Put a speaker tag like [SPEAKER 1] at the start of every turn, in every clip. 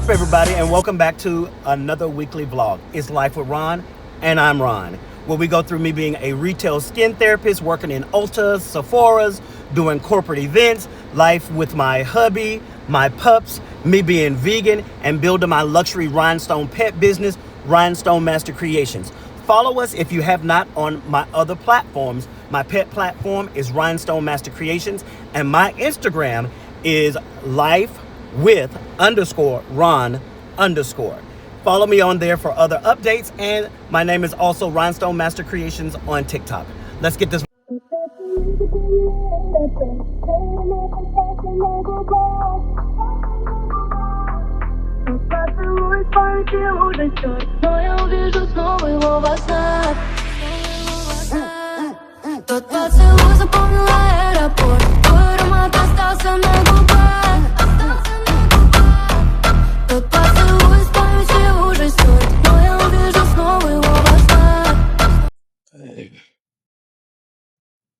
[SPEAKER 1] up, everybody, and welcome back to another weekly vlog. It's Life with Ron, and I'm Ron, where we go through me being a retail skin therapist, working in Ulta, Sephora's, doing corporate events, life with my hubby, my pups, me being vegan, and building my luxury rhinestone pet business, Rhinestone Master Creations. Follow us if you have not on my other platforms. My pet platform is Rhinestone Master Creations, and my Instagram is life with _Ron_. Follow me on there for other updates, and my name is also Rhinestone Master Creations on TikTok. Let's get this.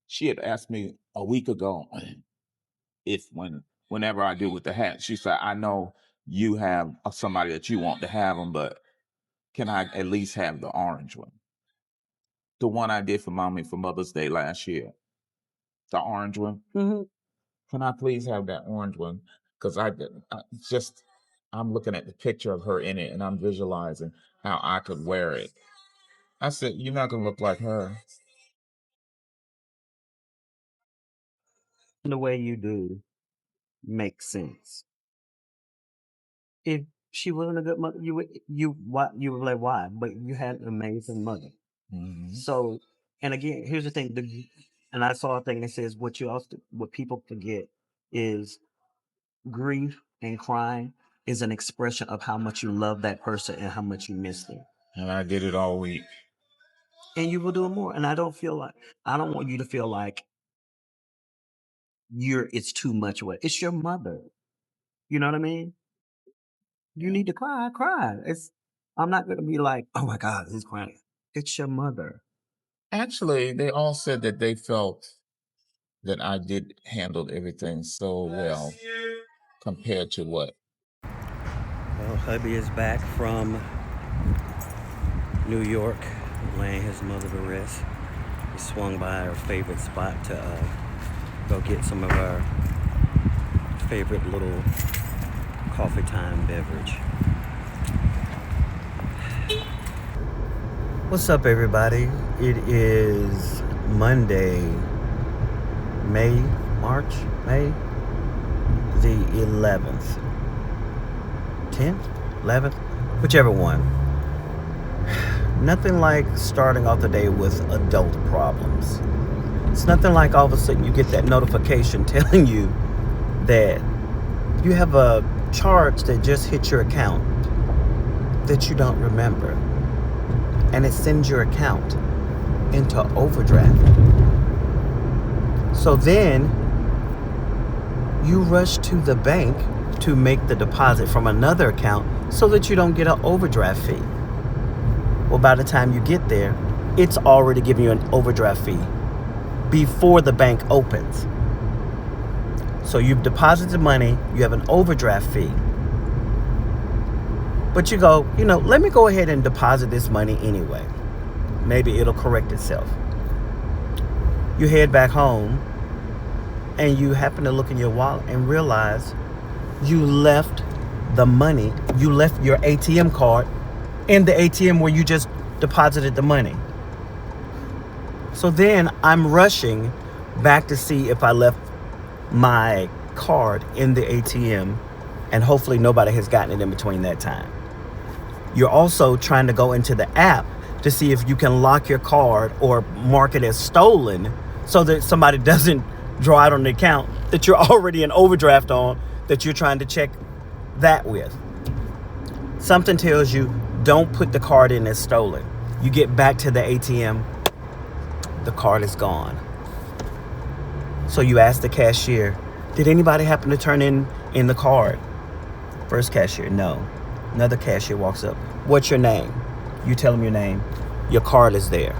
[SPEAKER 2] She had asked me a week ago whenever I do with the hat, she said, I know you have somebody that you want to have them, but can I at least have the orange one? The one I did for mommy for Mother's Day last year. The orange one.
[SPEAKER 1] Mm-hmm.
[SPEAKER 2] Can I please have that orange one? Because I'm looking at the picture of her in it and I'm visualizing how I could wear it. I said, you're not going to look like her.
[SPEAKER 1] The way you do makes sense. If she wasn't a good mother, you would be like, why? But you had an amazing mother.
[SPEAKER 2] Mm-hmm.
[SPEAKER 1] So, and again, here's the thing. And I saw a thing that says what people forget is grief and crying is an expression of how much you love that person and how much you miss them.
[SPEAKER 2] And I did it all week.
[SPEAKER 1] And you will do it more. And I don't want you to feel like it's too much. It's your mother. You know what I mean? You need to cry. I'm not going to be like, oh my God, he's crying. It's your mother.
[SPEAKER 2] Actually, they all said that they felt that I did handle everything so well compared to what.
[SPEAKER 1] Well, hubby is back from New York, laying his mother to rest. He swung by our favorite spot to go get some of our favorite little coffee time beverage. What's up, everybody? It is Monday, May the 11th. 10th? 11th? Whichever one. Nothing like starting off the day with adult problems. It's nothing like all of a sudden you get that notification telling you that you have a charge that just hit your account that you don't remember. And it sends your account into overdraft. So then you rush to the bank to make the deposit from another account so that you don't get an overdraft fee. Well, by the time you get there, it's already giving you an overdraft fee before the bank opens. So you've deposited money, you have an overdraft fee. But you go, let me go ahead and deposit this money anyway. Maybe it'll correct itself. You head back home and you happen to look in your wallet and realize you left the money, you left your ATM card in the ATM where you just deposited the money. So then I'm rushing back to see if I left my card in the ATM, and hopefully nobody has gotten it in between that time. You're also trying to go into the app to see if you can lock your card or mark it as stolen so that somebody doesn't draw out on the account that you're already in overdraft on, that you're trying to check that with. Something tells you don't put the card in as stolen. You get back to the ATM, the card is gone. So you ask the cashier, did anybody happen to turn in the card? First cashier, no. Another cashier walks up. What's your name? You tell them your name. Your card is there.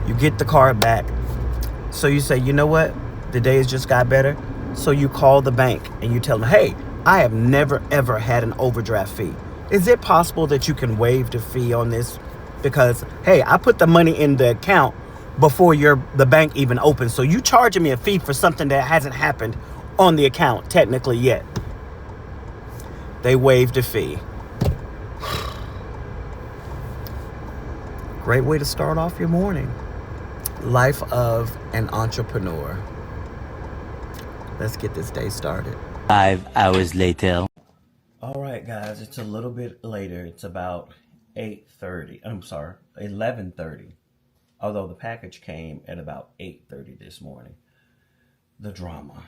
[SPEAKER 1] You get the card back. So you say, you know what? The days just got better. So you call the bank and you tell them, hey, I have never ever had an overdraft fee. Is it possible that you can waive the fee on this? Because hey, I put the money in the account before the bank even opens. So you charging me a fee for something that hasn't happened on the account technically yet. They waived the fee. Great way to start off your morning. Life of an entrepreneur. Let's get this day started.
[SPEAKER 3] 5 hours later.
[SPEAKER 1] All right, guys, it's a little bit later. It's about 8:30. I'm sorry, 11:30. Although the package came at about 8:30 this morning. The drama.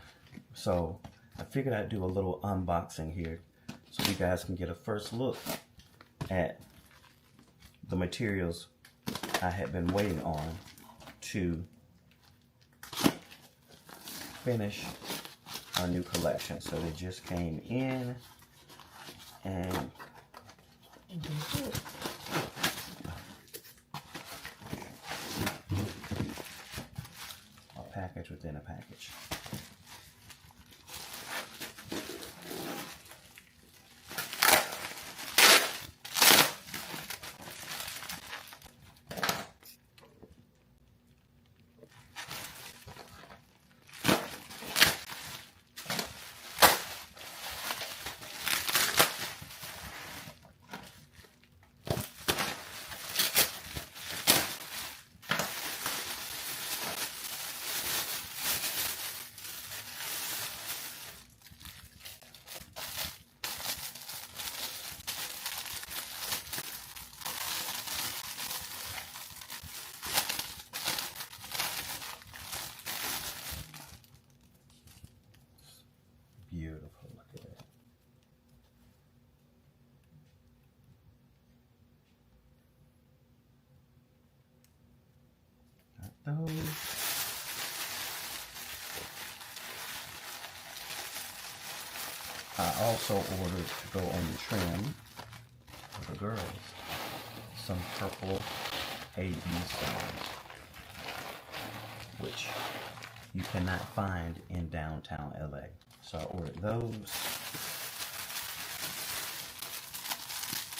[SPEAKER 1] So I figured I'd do a little unboxing here so you guys can get a first look at the materials I had been waiting on to finish our new collection. So they just came in and a package within a package. Beautiful, look at that. Got those. I also ordered to go on the trim for the girls some purple AB stones, which you cannot find in downtown LA. So I ordered those.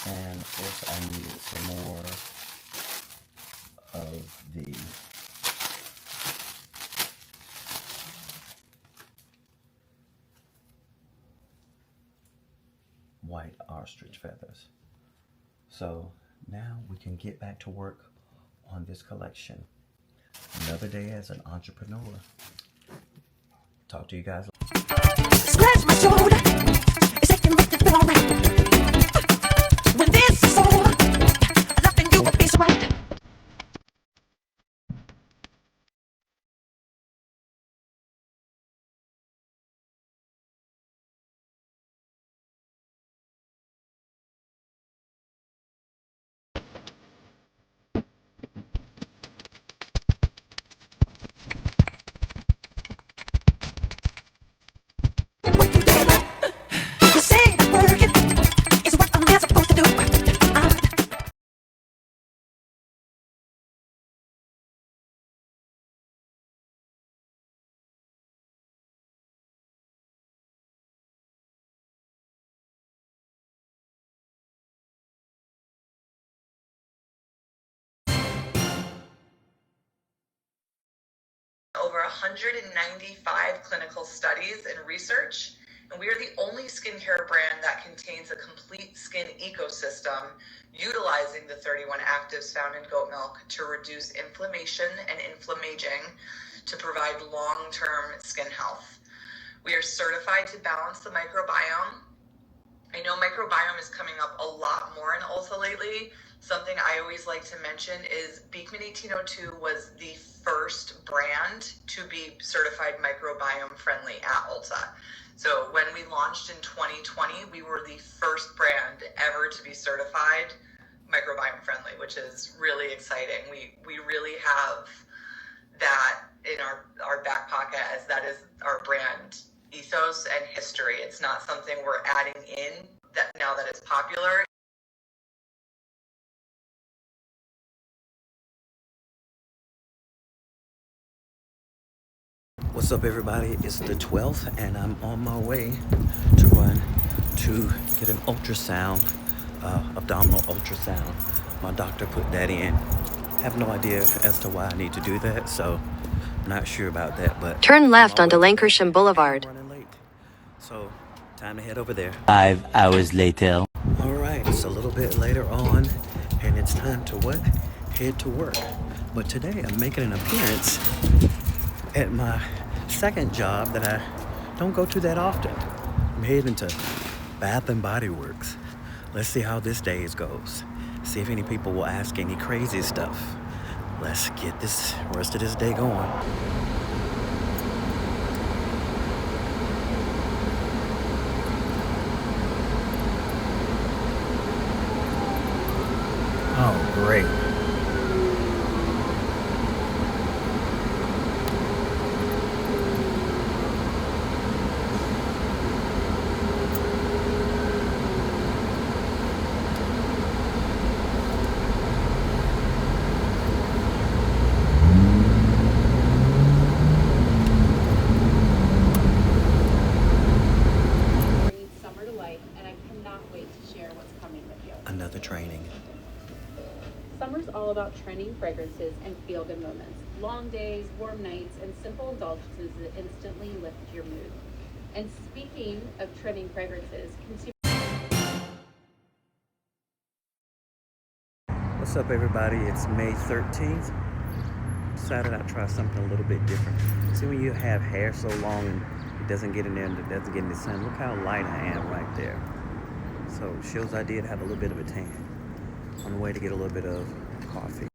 [SPEAKER 1] And of course I needed some more of the white ostrich feathers. So now we can get back to work on this collection. Another day as an entrepreneur. Talk to you guys.
[SPEAKER 4] Scratch my shoulder. It's aching like to feel alright. When this is over, nothing you will be so right. You say the word is what I'm not supposed to do.
[SPEAKER 5] Over 195 clinical studies and research, and we are the only skincare brand that contains a complete skin ecosystem utilizing the 31 actives found in goat milk to reduce inflammation and inflammaging to provide long-term skin health. We are certified to balance the microbiome. I know microbiome is coming up a lot more in Ulta lately. Something I always like to mention is Beekman 1802 was the first brand to be certified microbiome friendly at Ulta. So when we launched in 2020, we were the first brand ever to be certified microbiome friendly, which is really exciting. We really have that in our back pocket, as that is our brand ethos and history. It's not something we're adding in that now that it's popular.
[SPEAKER 1] What's up, everybody? It's the 12th, and I'm on my way to run to get an ultrasound, abdominal ultrasound. My doctor put that in. Have no idea as to why I need to do that, so I'm not sure about that. But
[SPEAKER 6] turn left onto Lankershim Boulevard.
[SPEAKER 1] I'm running late, so time to head over there.
[SPEAKER 3] 5 hours later.
[SPEAKER 1] All right, it's a little bit later on, and it's time to what? Head to work. But today I'm making an appearance at my second job that I don't go to that often. I'm heading to Bath and Body Works. Let's see how this day goes. See if any people will ask any crazy stuff. Let's get this rest of this day going. Oh, great.
[SPEAKER 7] Summer to life, and I cannot wait to share what's coming with you.
[SPEAKER 1] Another training.
[SPEAKER 7] Summer's all about trending fragrances and feel-good moments. Long days, warm nights, and simple indulgences that instantly lift your mood. And speaking of trending fragrances,
[SPEAKER 1] What's up, everybody? It's May 13th. Decided I'd try something a little bit different. See, when you have hair so long and it doesn't get in there and it doesn't get in the sun, look how light I am right there. So it shows I did have a little bit of a tan. On the way to get a little bit of coffee.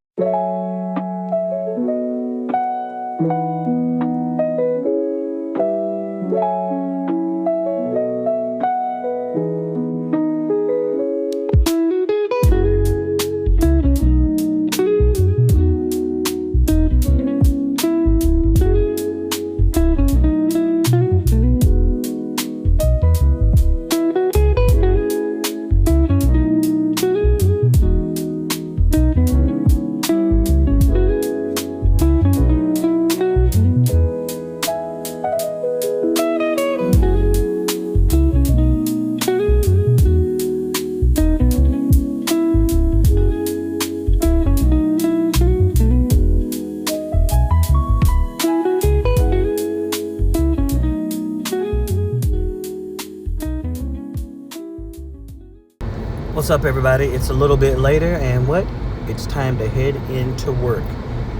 [SPEAKER 1] What's up, everybody? It's a little bit later, and what? It's time to head into work.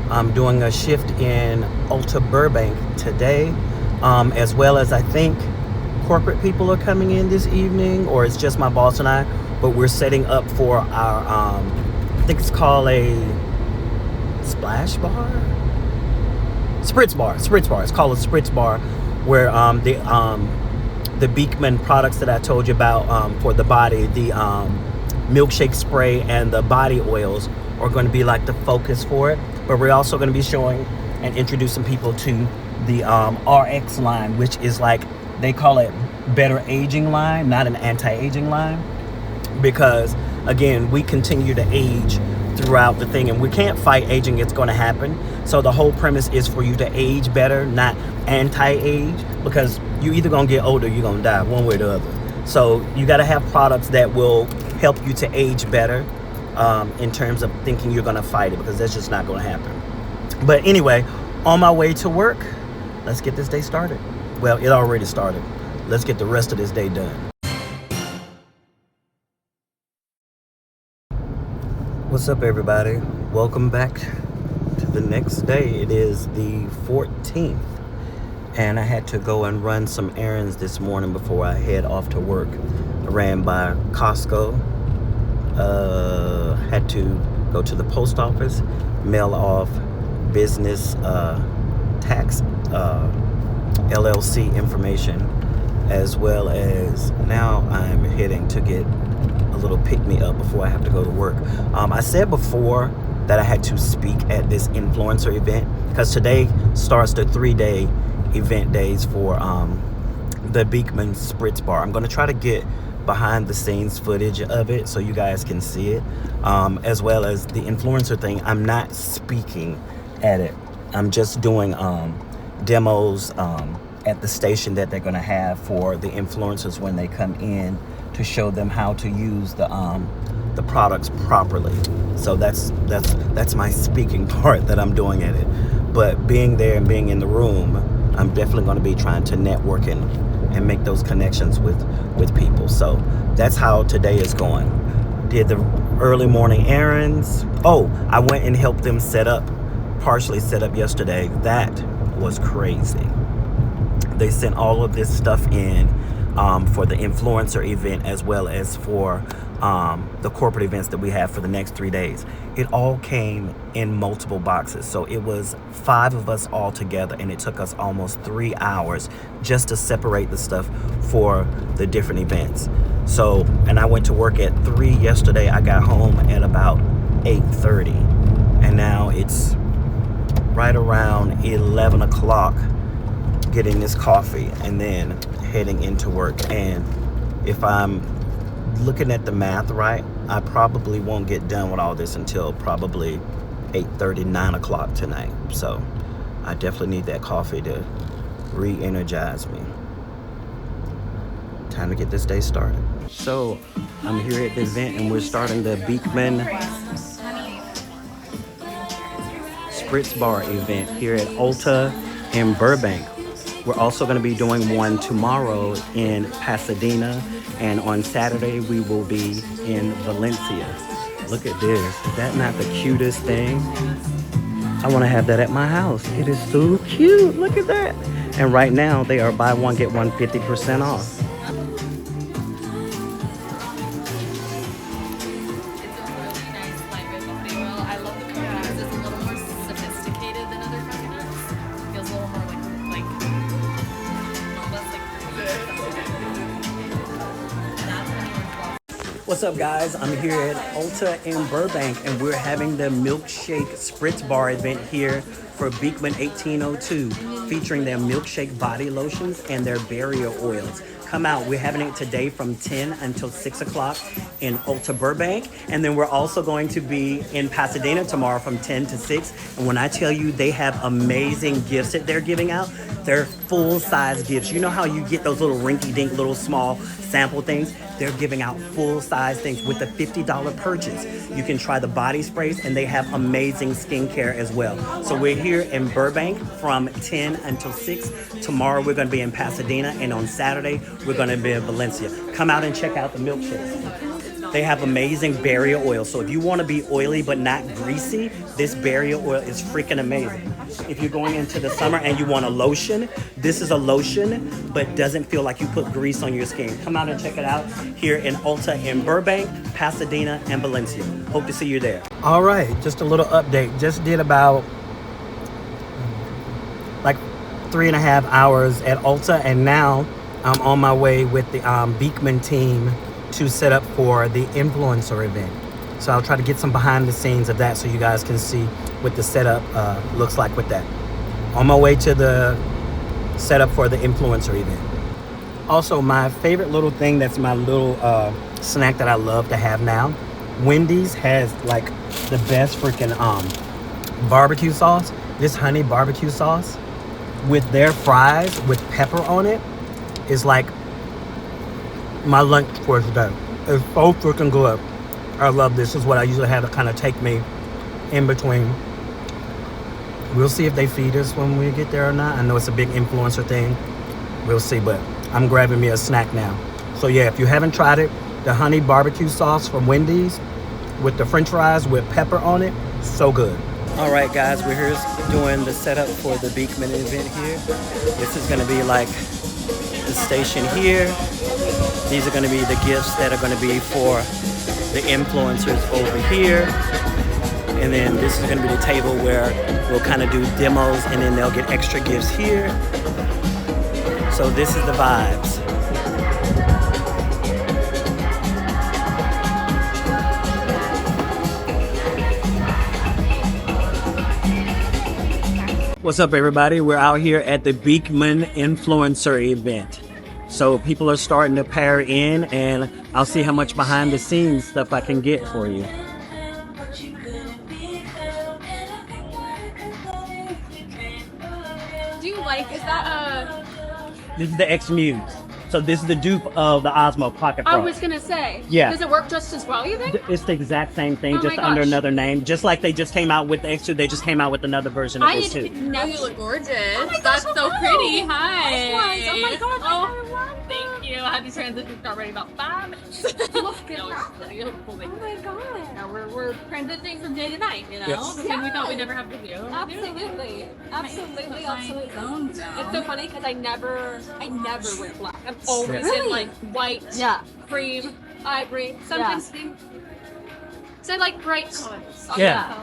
[SPEAKER 1] I'm doing a shift in Ulta Burbank today, as well as I think corporate people are coming in this evening, or it's just my boss and I, but we're setting up for our, I think it's called a splash bar? Spritz Bar. It's called a Spritz Bar, where the Beekman products that I told you about for the body, the milkshake spray and the body oils are going to be like the focus for it. But we're also going to be showing and introducing people to the RX line, which is like, they call it better aging line, not an anti-aging line, because again, we continue to age throughout the thing, and we can't fight aging. It's going to happen. So the whole premise is for you to age better, not anti-age, because you either going to get older or you're going to die, one way or the other. So you got to have products that will help you to age better, in terms of thinking you're going to fight it, because that's just not going to happen. But anyway, on my way to work, let's get this day started. Well, it already started. Let's get the rest of this day done. What's up, everybody? Welcome back to the next day. It is the 14th, and I had to go and run some errands this morning before I head off to work. I ran by Costco, had to go to the post office, mail off business tax LLC information, as well as now I'm heading to get a little pick-me-up before I have to go to work. I said before that I had to speak at this influencer event, because today starts the 3-day event days for the Beekman Spritz Bar. I'm going to try to get behind the scenes footage of it so you guys can see it, as well as the influencer thing. I'm not speaking at it. I'm just doing demos at the station that they're going to have for the influencers when they come in, to show them how to use the products properly. So that's my speaking part that I'm doing at it. But being there and being in the room, I'm definitely going to be trying to network and make those connections with people. So that's how today is going. Did the early morning errands. Oh, I went and helped them partially set up yesterday. That was crazy. They sent all of this stuff in for the influencer event, as well as for the corporate events that we have for the next 3 days. It all came in multiple boxes. So it was 5 of us all together, and it took us almost 3 hours just to separate the stuff for the different events. So, and I went to work at 3 yesterday. I got home at about 8:30, and now it's right around 11 o'clock getting this coffee and then heading into work. And if I'm looking at the math right, I probably won't get done with all this until probably 8:30, 9 o'clock tonight. So I definitely need that coffee to re-energize me. Time to get this day started. So I'm here at the event, and we're starting the Beekman Spritz Bar event here at Ulta in Burbank. We're also going to be doing one tomorrow in Pasadena, and on Saturday we will be in Valencia. Look at this. Is that not the cutest thing? I want to have that at my house. It is so cute. Look at that. And right now they are buy one get one 50% off. What's up, guys? I'm here at Ulta in Burbank, and we're having the Milkshake Spritz Bar event here for Beekman 1802, featuring their milkshake body lotions and their barrier oils. Come out. We're having it today from 10 until 6 o'clock in Ulta Burbank. And then we're also going to be in Pasadena tomorrow from 10 to 6. And when I tell you they have amazing gifts that they're giving out, they're full-size gifts. You know how you get those little rinky-dink little small sample things? They're giving out full-size things with a $50 purchase. You can try the body sprays, and they have amazing skincare as well. So we're here in Burbank from 10 until 6. Tomorrow we're going to be in Pasadena, and on Saturday we're going to be in Valencia. Come out and check out the milkshakes. They have amazing barrier oil. So if you want to be oily but not greasy, this barrier oil is freaking amazing. If you're going into the summer and you want a lotion, this is a lotion but doesn't feel like you put grease on your skin. Come out and check it out here in Ulta in Burbank, Pasadena, and Valencia. Hope to see you there. All right, just a little update. Just did about like 3.5 hours at Ulta, and now I'm on my way with the Beekman team to set up for the influencer event. So I'll try to get some behind the scenes of that so you guys can see what the setup looks like with that. On my way to the setup for the influencer event. Also, my favorite little thing that's my little snack that I love to have now, Wendy's has like the best freaking barbecue sauce. This honey barbecue sauce with their fries with pepper on it is like my lunch for today. It's so freaking good. I love this. This is what I usually have to kind of take me in between. We'll see if they feed us when we get there or not. I know it's a big influencer thing. We'll see, but I'm grabbing me a snack now. So yeah, if you haven't tried it, the honey barbecue sauce from Wendy's with the french fries with pepper on it, so good. All right, guys, we're here doing the setup for the Beekman event here. This is gonna be like the station here. These are going to be the gifts that are going to be for the influencers over here. And then this is going to be the table where we'll kind of do demos, and then they'll get extra gifts here. So this is the vibes. What's up, everybody? We're out here at the Beekman influencer event. So people are starting to pair in, and I'll see how much behind the scenes stuff I can get for you.
[SPEAKER 8] Do you like This is the X Muse. So this is the dupe of the Osmo Pocket Pro.
[SPEAKER 7] I was gonna say.
[SPEAKER 8] Yeah.
[SPEAKER 7] Does it work just as well, you think?
[SPEAKER 8] It's the exact same thing,
[SPEAKER 7] Oh
[SPEAKER 8] just
[SPEAKER 7] my
[SPEAKER 8] under
[SPEAKER 7] gosh.
[SPEAKER 8] another name. Just like they just came out with the X2, they just came out with another version of
[SPEAKER 7] I
[SPEAKER 8] this too.
[SPEAKER 7] never.
[SPEAKER 9] You look gorgeous.
[SPEAKER 7] Oh my gosh,
[SPEAKER 9] That's so pretty.
[SPEAKER 7] hello.
[SPEAKER 9] Hi.
[SPEAKER 7] Likewise. Oh my god.
[SPEAKER 9] Oh,
[SPEAKER 7] I love
[SPEAKER 9] thank you. I had to transition start ready about 5 minutes. You look cool.
[SPEAKER 7] Oh my god.
[SPEAKER 9] Yeah, we're transitioning from day to night, you know?
[SPEAKER 8] Yes.
[SPEAKER 9] The thing we thought we'd never have to do.
[SPEAKER 7] Absolutely. Absolutely. Absolutely.
[SPEAKER 9] It's
[SPEAKER 7] It's so funny because I never wear black. I'm always
[SPEAKER 9] Really?
[SPEAKER 7] in like white, cream, ivory, sometimes pink. So I like bright colors.
[SPEAKER 8] Yeah.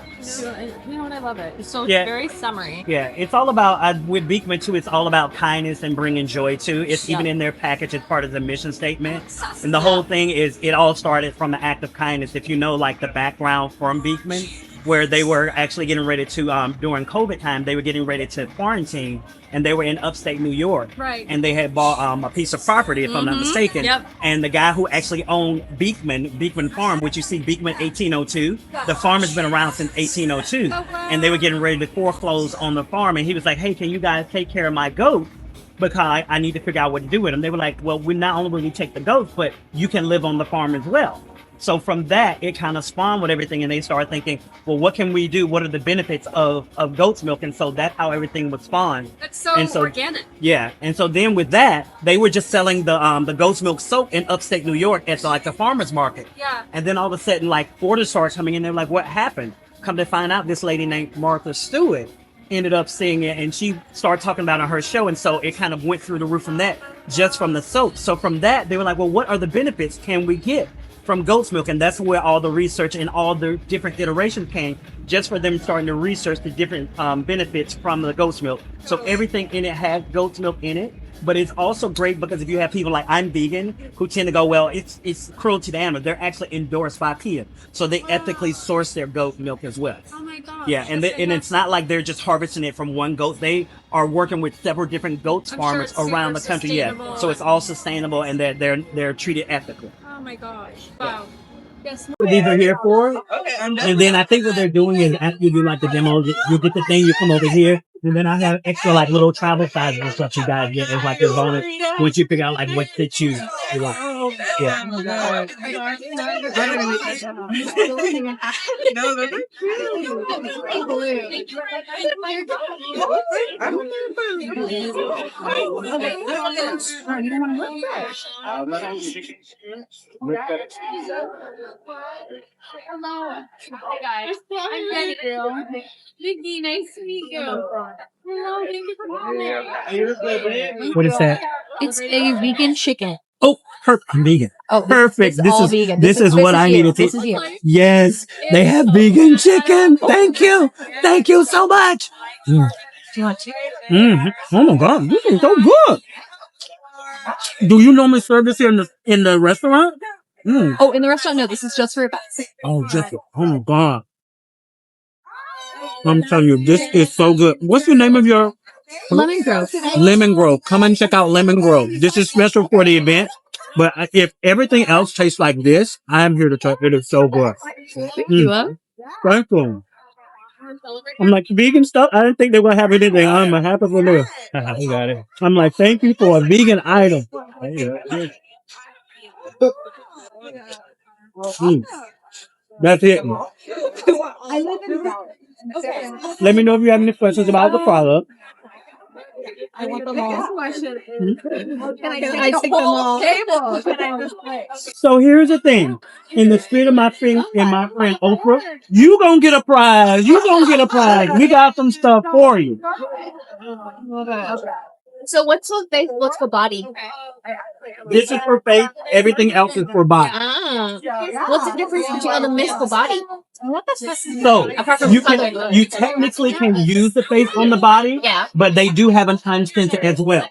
[SPEAKER 9] You know what? I love it. It's so
[SPEAKER 8] Yeah.
[SPEAKER 9] very summery.
[SPEAKER 8] Yeah, it's all about, with Beekman too, it's all about kindness and bringing joy too. It's even in their package as part of the mission statement. And the whole thing is, it all started from the act of kindness. If you know like the background from Beekman, where they were actually getting ready to, during COVID time, they were getting ready to quarantine, and they were in upstate New York.
[SPEAKER 7] Right.
[SPEAKER 8] And they had bought a piece of property, if I'm not mistaken.
[SPEAKER 9] Yep.
[SPEAKER 8] And the guy who actually owned Beekman Farm, which you see Beekman 1802, the farm has been around since 1802.
[SPEAKER 7] Oh, wow.
[SPEAKER 8] And they were getting ready to foreclose on the farm. And he was like, hey, can you guys take care of my goat? Because I need to figure out what to do with them. They were like, well, we not only will we take the goats, but you can live on the farm as well. So from that, it kind of spawned with everything, and they started thinking, well, what can we do? What are the benefits of goat's milk? And so that's how everything was spawned.
[SPEAKER 7] That's so organic.
[SPEAKER 8] Yeah, and so then with that, they were just selling the goat's milk soap in upstate New York at like the farmer's market.
[SPEAKER 7] Yeah.
[SPEAKER 8] And then all of a sudden, like orders started coming in. They're like, what happened? Come to find out, this lady named Martha Stewart ended up seeing it, and she started talking about it on her show. And so it kind of went through the roof from that, just from the soap. So from that, they were like, well, what are the benefits can we get from goat's milk? And that's where all the research and all the different iterations came, just for them starting to research the different benefits from the goat's milk. So everything in it has goat's milk in it. But it's also great because if you have people like I'm vegan who tend to go, well, it's cruelty to animals. They're actually endorsed by PETA. So they ethically source their goat milk as well.
[SPEAKER 7] Oh my god.
[SPEAKER 8] Yeah, and it's not like they're just harvesting it from one goat. They are working with several different goats farmers
[SPEAKER 7] it's
[SPEAKER 8] around the
[SPEAKER 7] super
[SPEAKER 8] country. Yeah,
[SPEAKER 7] sustainable.
[SPEAKER 8] so it's all sustainable, and they're treated ethically.
[SPEAKER 7] Oh my gosh. Wow. Yes.
[SPEAKER 8] What these are here for. And then I think what they're doing is after you do like the demo, you get the thing, you come over here, and then I have extra like little travel sizes and stuff you guys get as like your bonus once you figure out like what fits you like. Yeah.
[SPEAKER 9] Hello. Hi guys. I'm Wendy. Vicky, nice to meet you. Hello, thank you for coming.
[SPEAKER 8] What is that?
[SPEAKER 10] It's a vegan chicken.
[SPEAKER 8] Oh, perfect. I'm vegan.
[SPEAKER 10] Oh,
[SPEAKER 8] Perfect.
[SPEAKER 10] This is all vegan.
[SPEAKER 8] This is what I
[SPEAKER 10] you.
[SPEAKER 8] needed to.
[SPEAKER 10] This is you.
[SPEAKER 8] Yes, they have vegan chicken. Thank you. Thank you so much.
[SPEAKER 10] Do you want chicken?
[SPEAKER 8] Oh my God, this is so good. Do you normally serve this here in the restaurant?
[SPEAKER 10] Oh, in the restaurant? No, this is just for pets.
[SPEAKER 8] Oh, oh my God. I'm telling you, this is so good. What's the name of your?
[SPEAKER 10] Lemon Grove.
[SPEAKER 8] Lemon Grove. Come and check out Lemon Grove. This is special for the event. But if everything else tastes like this, I'm here to try. It is so good.
[SPEAKER 10] You up?
[SPEAKER 8] Thank you. I'm like, vegan stuff? I didn't think they were going to have anything. I'm happy for this. You got it. I'm like, thank you for a vegan item. That's it. Let me know if you have any questions about the product.
[SPEAKER 10] I want them all.
[SPEAKER 7] Can I take them all?
[SPEAKER 8] So here's the thing. In the spirit of my friend Oprah, you gonna get a prize. You gonna get a prize. We got some stuff for you.
[SPEAKER 10] So what's the face? What's the body?
[SPEAKER 8] This is for face. Everything else is for body.
[SPEAKER 10] What's the difference between the mist and body?
[SPEAKER 8] So you technically can use the face on the body, but they do have a time sensor as well.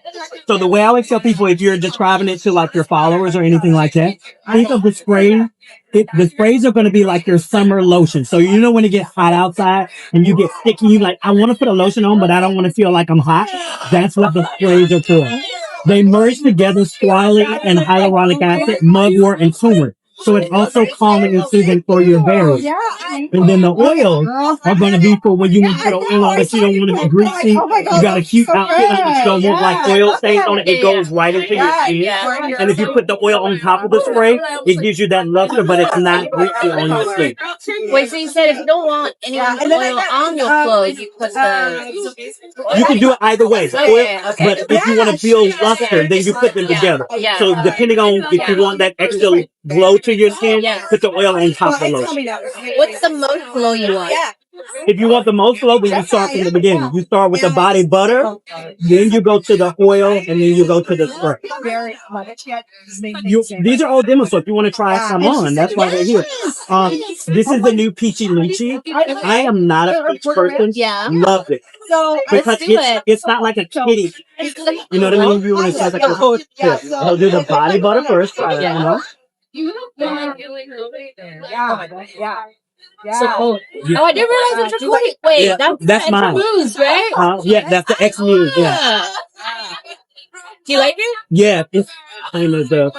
[SPEAKER 8] So the way I always tell people, if you're describing it to like your followers or anything like that, think of the spray. The sprays are going to be like your summer lotion. So you know when it gets hot outside and you get sticky, you like, I want to put a lotion on, but I don't want to feel like I'm hot. That's what the sprays are for. They merge together squalene and hyaluronic acid, mugwort, and turmeric. So it's also calming and soothing for your berries. And then the oils are going to be for when you want to put oil on it. You don't want to be greasy. You got a cute outfit on it. You don't want like oil stains on it. It goes right into your skin. And if you put the oil on top of the spray, it gives you that luster, but it's not greasy on your skin.
[SPEAKER 10] Wait, so you said if you don't want anyone's oil on your clothes, you put the...
[SPEAKER 8] You can do it either way. The oil,
[SPEAKER 10] Okay.
[SPEAKER 8] but if you want to feel luster, then you put them together. So depending on if you want that extra glow to your skin, put the oil on top of the lotion.
[SPEAKER 10] What's the most glow you want?
[SPEAKER 8] If you want the most glow, then you start from the beginning. You start with the body butter, then you go to the oil, and then you go to the spray. These are all demos, so if you want to try some on, that's why they're here. This is the new Peachy Lychee. I am not a peach person. Love it. Because it's not like a kitty. You know what I mean? You want to say like a I'll do the body butter first. Try that, you know?
[SPEAKER 10] So cool. Oh, I didn't realize it's recording. Wait,
[SPEAKER 8] that's mine.
[SPEAKER 10] Muse, right?
[SPEAKER 8] Yeah, that's the X Muse. Yeah.
[SPEAKER 10] Do you like it?
[SPEAKER 8] Yeah, it's kind of the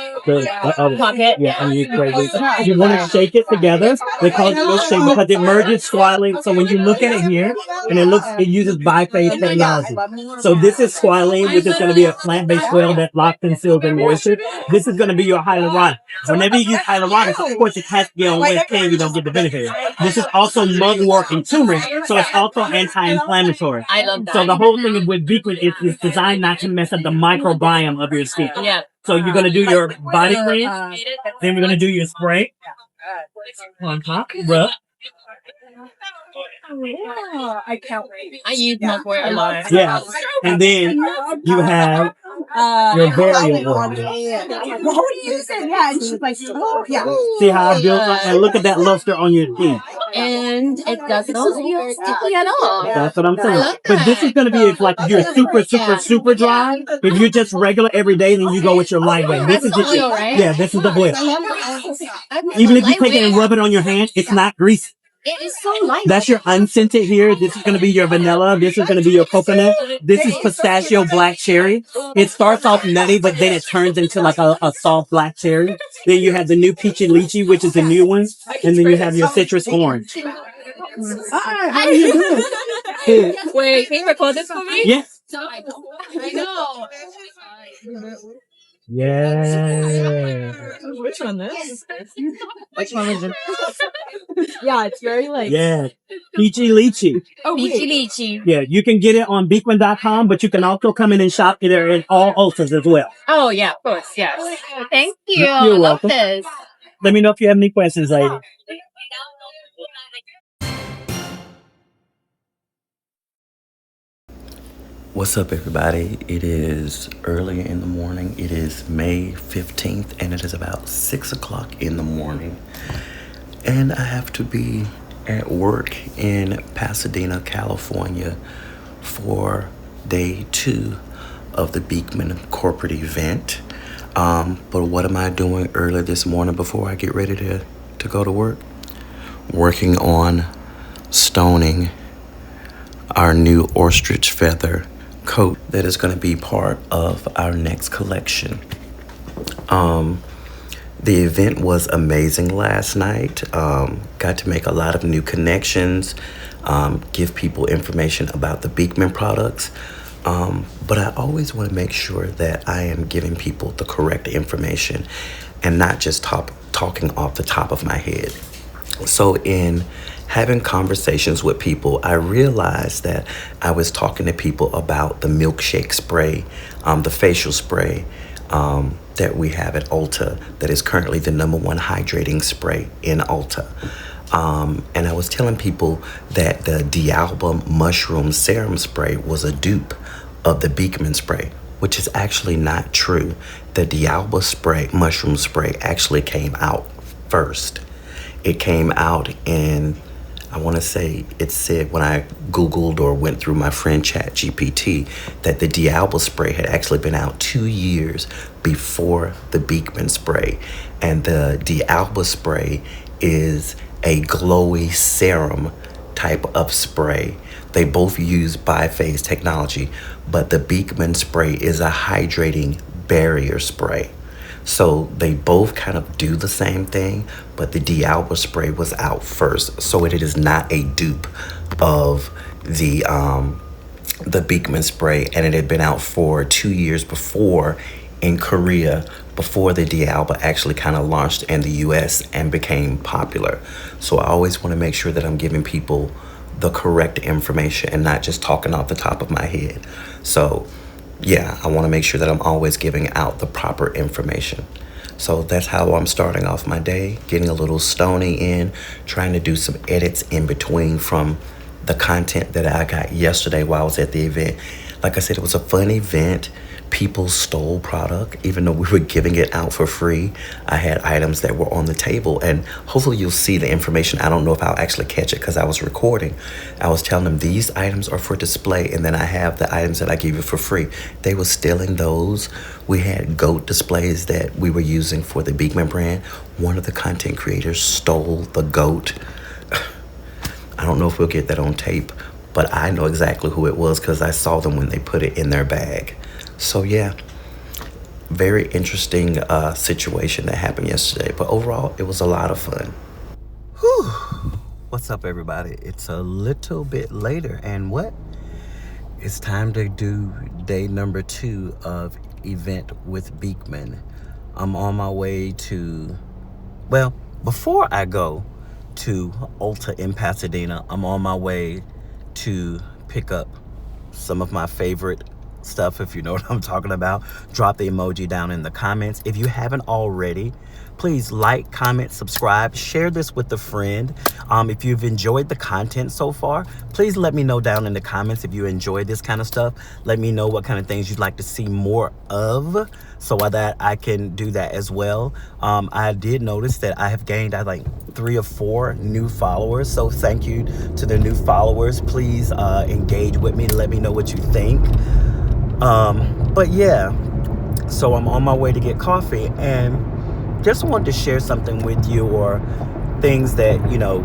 [SPEAKER 10] pocket.
[SPEAKER 8] Yeah, I mean, it's crazy. You want to shake it together. They call it milkshake because it merges squalene. So when you look at it here, and it uses biphase technology. So this is squalene, which is going to be a plant-based oil that locks and seals in moisture. This is going to be your hyaluronic. Whenever you use hyaluronic, of course, it has to be on wet skin. You don't get the benefit. This is also mugwort and turmeric, so it's also anti-inflammatory.
[SPEAKER 10] I love that.
[SPEAKER 8] So the whole thing with Beekman is it's designed not to mess up the microbiome of your skin.
[SPEAKER 10] Yeah.
[SPEAKER 8] So you're going to do your body cream, then we're going to do your spray on top, rub.
[SPEAKER 10] I can't wait. I use mugwort a lot.
[SPEAKER 8] Yeah. And then you have your berry oil.
[SPEAKER 11] What do you say? Yeah, and she's like, oh, yeah.
[SPEAKER 8] See how I built it? And look at that luster on your skin.
[SPEAKER 10] And it doesn't feel sticky at all.
[SPEAKER 8] That's what I'm saying. But this is going to be like if you're super dry. If you're just regular every day, then you go with your lightweight. This is just, yeah, this is the oil. Even if you take it and rub it on your hand, it's not greasy.
[SPEAKER 10] It is so light.
[SPEAKER 8] That's your unscented here. This is going to be your vanilla. This is going to be your coconut. This is pistachio black cherry. It starts off nutty, but then it turns into like a soft black cherry. Then you have the new peachy lychee, which is the new one. And then you have your citrus orange.
[SPEAKER 11] Hi, how are you doing?
[SPEAKER 10] Wait, can you record this for me?
[SPEAKER 8] Yeah.
[SPEAKER 10] I know.
[SPEAKER 8] Yeah.
[SPEAKER 11] Which one this? Which one is it? Yeah, it's very like...
[SPEAKER 8] Yeah. Peachy lychee.
[SPEAKER 11] Oh,
[SPEAKER 10] Peachy lychee.
[SPEAKER 8] Yeah, you can get it on Beekman.com, but you can also come in and shop there in all Ultas as well.
[SPEAKER 10] Oh, yeah, of course, yes. Thank you.
[SPEAKER 8] You're welcome.
[SPEAKER 10] This.
[SPEAKER 8] Let me know if you have any questions, lady.
[SPEAKER 12] What's up, everybody? It is early in the morning. It is May 15th, and it is about 6 o'clock in the morning. And I have to be at work in Pasadena, California for day 2 of the Beekman corporate event. But what am I doing early this morning before I get ready to go to work? Working on stoning our new ostrich feather coat that is going to be part of our next collection. The event was amazing last night. Got to make a lot of new connections, give people information about the Beekman products. But I always want to make sure that I am giving people the correct information and not just talking off the top of my head. So in having conversations with people, I realized that I was talking to people about the milkshake spray, the facial spray that we have at Ulta that is currently the #1 hydrating spray in Ulta. And I was telling people that the D'Alba mushroom serum spray was a dupe of the Beekman spray, which is actually not true. The D'Alba mushroom spray actually came out first. It came out in, I want to say, it said when I Googled or went through my friend ChatGPT that the D'Alba spray had actually been out 2 years before the Beekman spray. And the D'Alba spray is a glowy serum type of spray. They both use biphase technology, but the Beekman spray is a hydrating barrier spray. So they both kind of do the same thing, but the D'Alba spray was out first. So it is not a dupe of the Beekman spray, and it had been out for 2 years before in Korea, before the D'Alba actually kind of launched in the US and became popular. So I always want to make sure that I'm giving people the correct information and not just talking off the top of my head. So yeah, I want to make sure that I'm always giving out the proper information. So that's how I'm starting off my day, getting a little stony in, trying to do some edits in between from the content that I got yesterday while I was at the event. Like I said, it was a fun event. People stole product, even though we were giving it out for free. I had items that were on the table, and hopefully you'll see the information. I don't know if I'll actually catch it because I was recording. I was telling them these items are for display, and then I have the items that I gave you for free. They were stealing those. We had goat displays that we were using for the Beekman brand. One of the content creators stole the goat. I don't know if we'll get that on tape, but I know exactly who it was because I saw them when they put it in their bag. So yeah, very interesting situation that happened yesterday. But overall, it was a lot of fun. Whew. What's up, everybody? It's a little bit later, and what? It's time to do day number 2 of event with Beekman. I'm on my way to, well, before I go to Ulta in Pasadena, I'm on my way to pick up some of my favorite stuff, if you know what I'm talking about. Drop the emoji down in the comments. If you haven't already, please like, comment, subscribe, share this with a friend. If you've enjoyed the content so far, please let me know down in the comments if you enjoy this kind of stuff. Let me know what kind of things you'd like to see more of, so that I can do that as well. I did notice that I have gained, I think, 3 or 4 new followers. So thank you to the new followers. Please engage with me. Let me know what you think. But yeah, so I'm on my way to get coffee, and just wanted to share something with you, or things that, you know,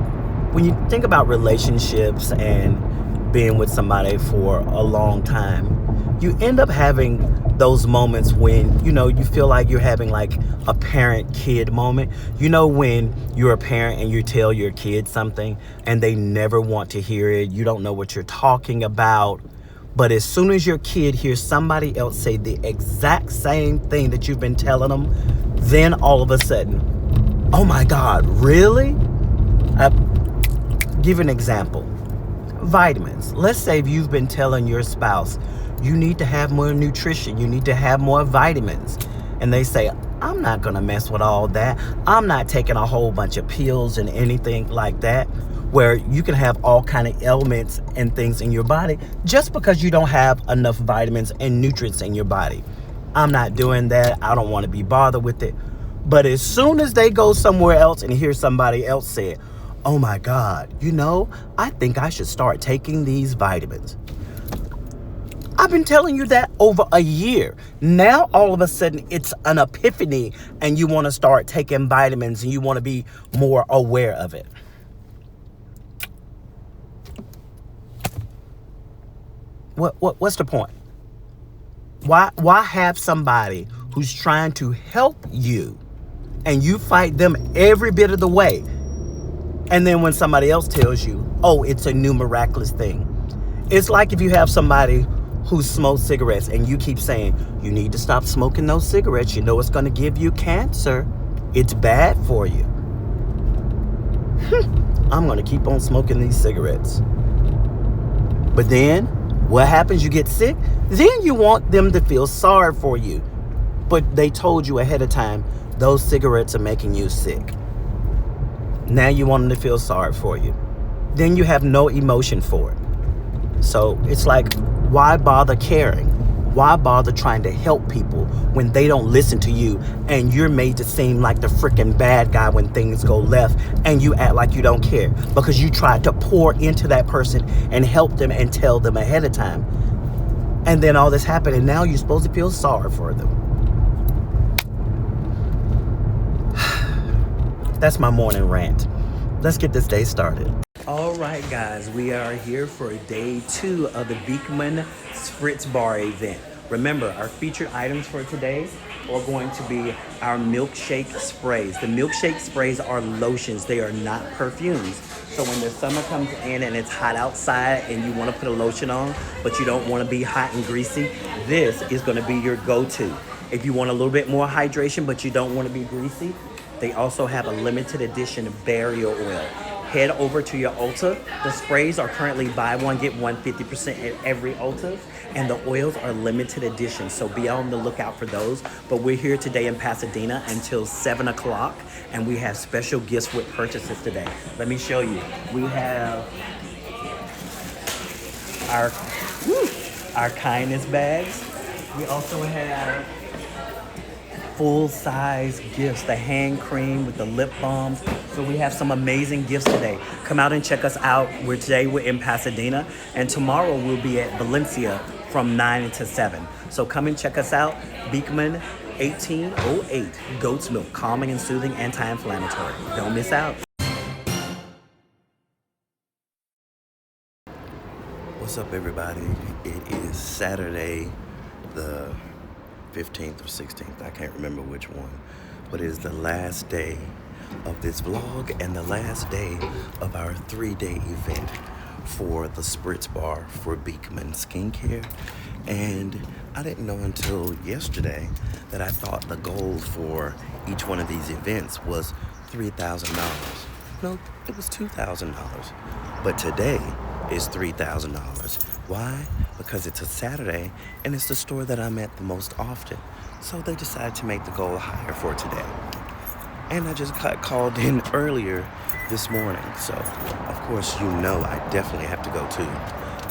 [SPEAKER 12] when you think about relationships and being with somebody for a long time, you end up having those moments when, you know, you feel like you're having like a parent-kid moment. You know, when you're a parent and you tell your kid something and they never want to hear it, you don't know what you're talking about. But as soon as your kid hears somebody else say the exact same thing that you've been telling them, then all of a sudden, oh my God, really? I'll give an example. Vitamins. Let's say if you've been telling your spouse, you need to have more nutrition, you need to have more vitamins. And they say, I'm not gonna mess with all that. I'm not taking a whole bunch of pills and anything like that, where you can have all kind of ailments and things in your body just because you don't have enough vitamins and nutrients in your body. I'm not doing that. I don't want to be bothered with it. But as soon as they go somewhere else and hear somebody else say it, oh my God, you know, I think I should start taking these vitamins. I've been telling you that over a year. Now, all of a sudden, it's an epiphany and you want to start taking vitamins and you want to be more aware of it. What's the point? Why have somebody who's trying to help you and you fight them every bit of the way, and then when somebody else tells you, oh, it's a new miraculous thing? It's like if you have somebody who smokes cigarettes and you keep saying, you need to stop smoking those cigarettes, you know it's going to give you cancer, it's bad for you. I'm going to keep on smoking these cigarettes. But then what happens? You get sick. Then you want them to feel sorry for you. But they told you ahead of time, those cigarettes are making you sick. Now you want them to feel sorry for you. Then you have no emotion for it. So it's like, why bother caring? Why bother trying to help people when they don't listen to you and you're made to seem like the freaking bad guy when things go left, and you act like you don't care because you tried to pour into that person and help them and tell them ahead of time. And then all this happened and now you're supposed to feel sorry for them. That's my morning rant. Let's get this day started. All right, guys, we are here for day 2 of the Beekman Spritz Bar event. Remember, our featured items for today are going to be our milkshake sprays. The milkshake sprays are lotions. They are not perfumes. So when the summer comes in and it's hot outside and you want to put a lotion on, but you don't want to be hot and greasy, this is going to be your go-to. If you want a little bit more hydration, but you don't want to be greasy, they also have a limited edition burial oil. Head over to your Ulta. The sprays are currently buy one, get one 50% at every Ulta. And the oils are limited edition, so be on the lookout for those. But we're here today in Pasadena until 7 o'clock, and we have special gifts with purchases today. Let me show you. We have our kindness bags. We also have full-size gifts, the hand cream with the lip balms. So we have some amazing gifts today. Come out and check us out. Today we're in Pasadena, and tomorrow we'll be at Valencia from 9 to 7. So come and check us out. Beekman 1808 Goat's Milk, calming and soothing, anti-inflammatory. Don't miss out. What's up, everybody? It is Saturday the 15th or 16th, I can't remember which one, but it is the last day of this vlog and the last day of our 3-day event for the Spritz Bar for Beekman Skincare. And I didn't know until yesterday that I thought the goal for each one of these events was $3,000. No, it was $2,000. But today is $3,000. Why? Because it's a Saturday and it's the store that I'm at the most often. So they decided to make the goal higher for today. And I just got called in earlier this morning. So, of course, you know I definitely have to go to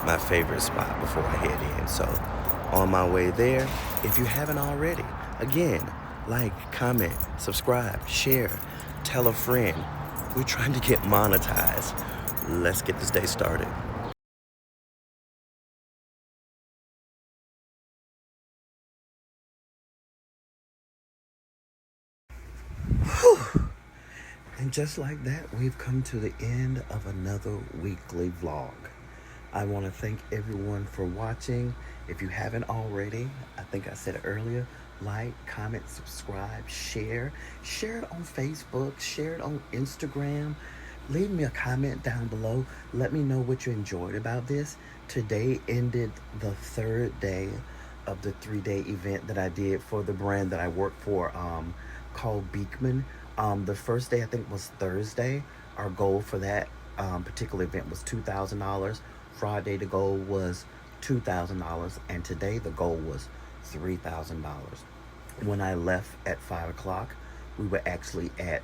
[SPEAKER 12] my favorite spot before I head in. So, on my way there, if you haven't already, again, like, comment, subscribe, share, tell a friend. We're trying to get monetized. Let's get this day started. Whew. And just like that, we've come to the end of another weekly vlog. I want to thank everyone for watching. If you haven't already, I think I said earlier, like, comment, subscribe, share. Share it on Facebook, share it on Instagram. Leave me a comment down below. Let me know what you enjoyed about this. Today ended the 3rd day of the 3-day event that I did for the brand that I work for, called Beekman. The first day, I think, was Thursday. Our goal for that particular event was $2,000. Friday, the goal was $2,000. And today, the goal was $3,000. When I left at 5 o'clock, we were actually at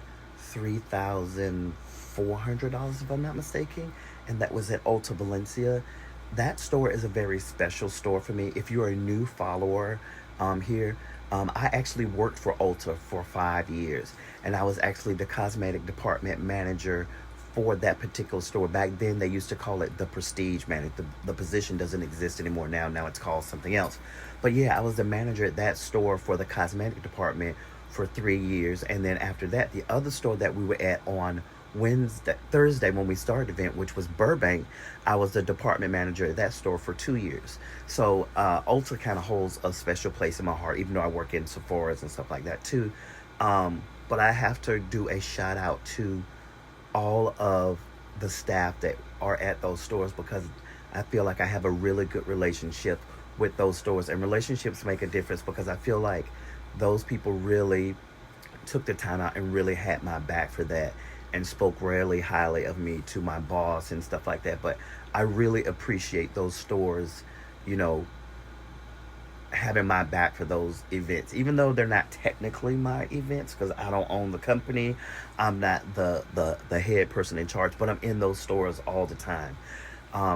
[SPEAKER 12] $3,400, if I'm not mistaken. And that was at Ulta Valencia. That store is a very special store for me. If you're a new follower here, I actually worked for Ulta for 5 years, and I was actually the cosmetic department manager for that particular store. Back then, they used to call it the Prestige Manager. The position doesn't exist anymore now. Now it's called something else. But yeah, I was the manager at that store for the cosmetic department for 3 years. And then after that, the other store that we were at on Thursday when we started the event, which was Burbank, I was the department manager at that store for 2 years. So Ulta kind of holds a special place in my heart, even though I work in Sephora's and stuff like that too. But I have to do a shout out to all of the staff that are at those stores, because I feel like I have a really good relationship with those stores, and relationships make a difference, because I feel like those people really took the time out and really had my back for that and spoke really highly of me to my boss and stuff like that. But I really appreciate those stores, you know, having my back for those events, even though they're not technically my events, because I don't own the company. I'm not the head person in charge, but I'm in those stores all the time.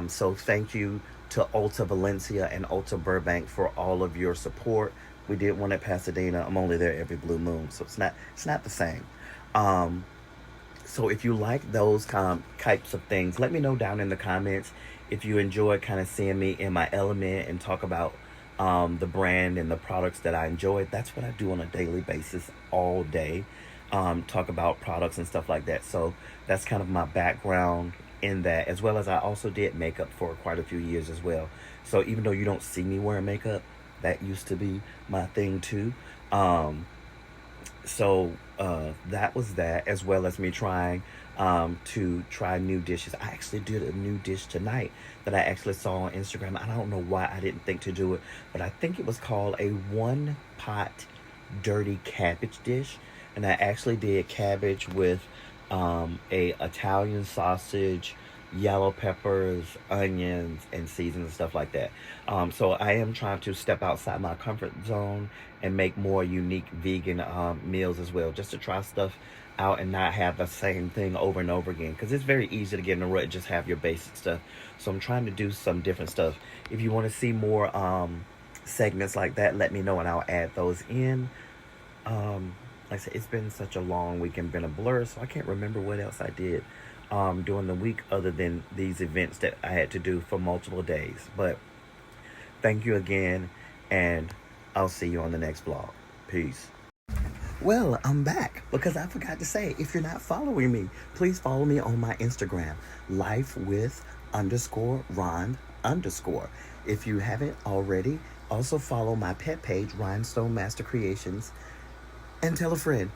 [SPEAKER 12] So thank you to Ulta Valencia and Ulta Burbank for all of your support. We did one at Pasadena. I'm only there every blue moon, so it's not the same. So if you like those types of things, let me know down in the comments. If you enjoy kind of seeing me in my element and talk about the brand and the products that I enjoy, that's what I do on a daily basis all day. Talk about products and stuff like that. So that's kind of my background in that, as well as I also did makeup for quite a few years as well. So even though you don't see me wearing makeup,
[SPEAKER 1] That used to be my thing too. So that was that, as well as me trying to try new dishes. I actually did a new dish tonight that I actually saw on Instagram. I don't know why I didn't think to do it, but I think it was called a one pot dirty cabbage dish. And I actually did cabbage with a Italian sausage, yellow peppers, onions, and seasons and stuff like that. So I am trying to step outside my comfort zone and make more unique vegan meals as well, just to try stuff out and not have the same thing over and over again, because it's very easy to get in a rut and just have your basic stuff. So I'm trying to do some different stuff. If you want to see more segments like that, let me know and I'll add those in. Like I said, it's been such a long weekend, been a blur, so I can't remember what else I did during the week other than these events that I had to do for multiple days. But thank you again, and I'll see you on the next vlog. Peace. Well, I'm back because I forgot to say, if you're not following me, please follow me on my Instagram, lifewith_Ron_. If you haven't already, also follow my pet page, Rhinestone Master Creations, and tell a friend.